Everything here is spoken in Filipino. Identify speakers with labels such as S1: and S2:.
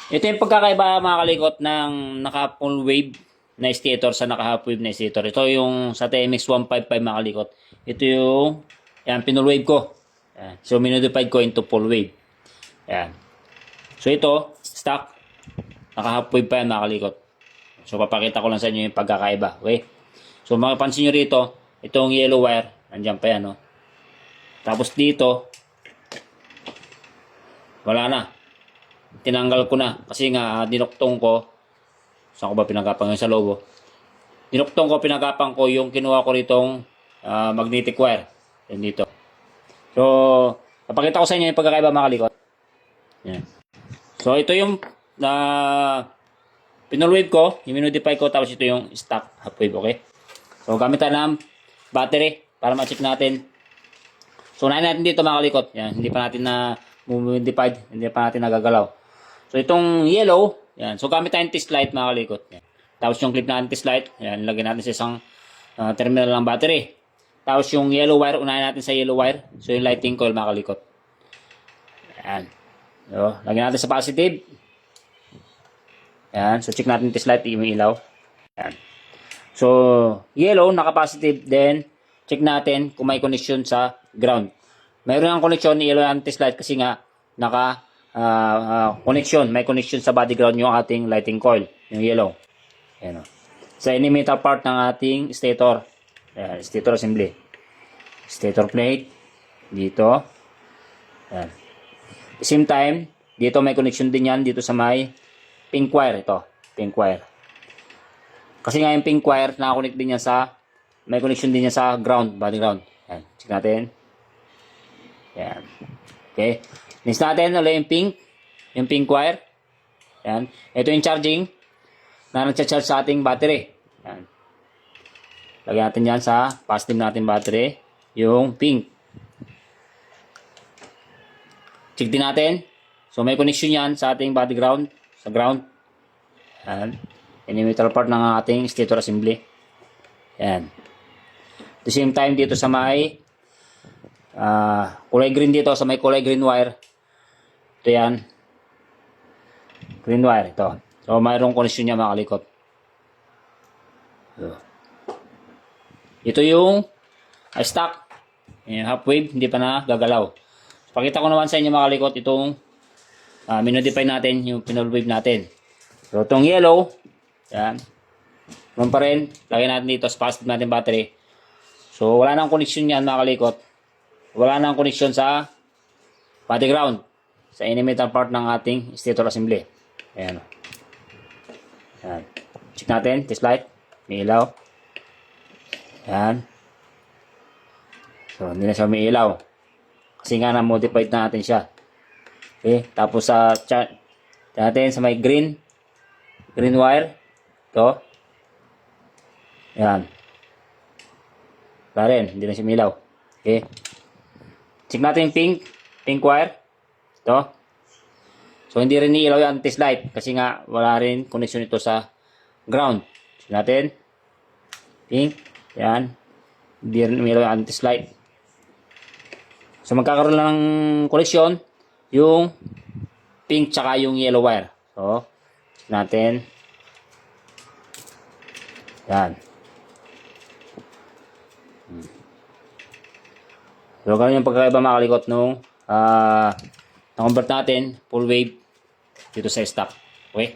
S1: Ito yung pagkakaiba mga kalikot ng naka full wave na stator sa naka half wave na stator. Ito yung sa TMX 155 mga kalikot. Ito yung yan, pinul wave ko. Yan. So minodified ko into full wave. Yan. So ito, stock. Naka half wave pa yan mga kalikot. So papakita ko lang sa inyo yung pagkakaiba. Okay? So mapapansin nyo rito, itong yellow wire, nandiyan pa yan. No? Tapos dito, wala na. Tinanggal ko na kasi nga dinuktong ko. Saan ko ba pinagapang yung sa lobo? Dinuktong ko, pinagapang ko yung kinuha ko ritong magnetic wire. Yan dito. So, papakita ko sa inyo yung pagkakaiba mga kalikot. Yan. So, ito yung pinul wave ko, yung minodify ko, tapos ito yung stock half wave, okay? So, gamit tayo ng battery para ma-check natin. So, unahin natin dito mga kalikot. Yan, hindi pa natin na modified, hindi pa natin nagagalaw. So, itong yellow, yan. So, gamit tayong test light mga kalikot. Yan. Tapos yung clip natin test light, yan, lagyan natin sa isang terminal ng battery. Tapos yung yellow wire, unahin natin sa yellow wire. So, yung lighting coil mga kalikot. Yan. So, lagyan natin sa positive. Yan. So, check natin test light, yung ilaw. Yan. So, yellow, naka-positive. Then, check natin kung may connection sa ground. Mayroon ang connection ni yellow anti light kasi nga connection, may connection sa body ground yung ating lighting coil, yung yellow. Ayan o. Sa emitter part ng ating stator. Ayan, stator assembly. Stator plate. Dito. Ayan. Same time, dito may connection din yan, dito sa may pink wire. Ito, pink wire. Kasi nga yung pink wire, nakakonect din yan sa, may connection din yan sa ground, body ground. Ayan, check natin. Ayan. Okay. Next natin ulit yung pink wire. Ayan. Ito yung charging na nagcha-charge sa ating battery. Ayan. Lagyan natin yan sa positive natin battery, yung pink. Check din natin. So may connection yan sa ating body ground, sa ground. Ayan. Emitter part ng ating stator assembly. Ayan. At the same time dito sa may kulay green dito, sa may kulay green wire. Ito yan. Green wire, ito. So, mayroong connection niya mga kalikot. Ito yung stock. Yung half wave, hindi pa na gagalaw. So, pakita ko naman sa inyo mga kalikot, itong minodify natin, yung pinul wave natin. So, itong yellow, yan. Naman pa rin, lagyan natin dito sa positive natin battery. So, wala nang connection yan mga kalikot. Wala nang connection sa body ground, sa emitter part ng ating stator assembly. Ayan. Ayan. Check natin, test light, may ilaw. Ayan. So, hindi na siya may ilaw. Kasi nga na-modified na natin siya. Okay, tapos sa chart natin sa may green wire. Ito. Ayan. Wala rin, hindi na siya may ilaw. Okay. Check natin yung pink wire. Ito. So, hindi rin ilaw yung test light kasi nga wala rin connection ito sa ground. Check natin. Pink. Yan. Hindi rin ilaw yung test light. So, magkakaroon lang ng connection yung pink tsaka yung yellow wire. So, check natin. Yan. So, ganun yung pagkakaiba mga kalikot nung na-convert natin full wave dito sa stock. Okay?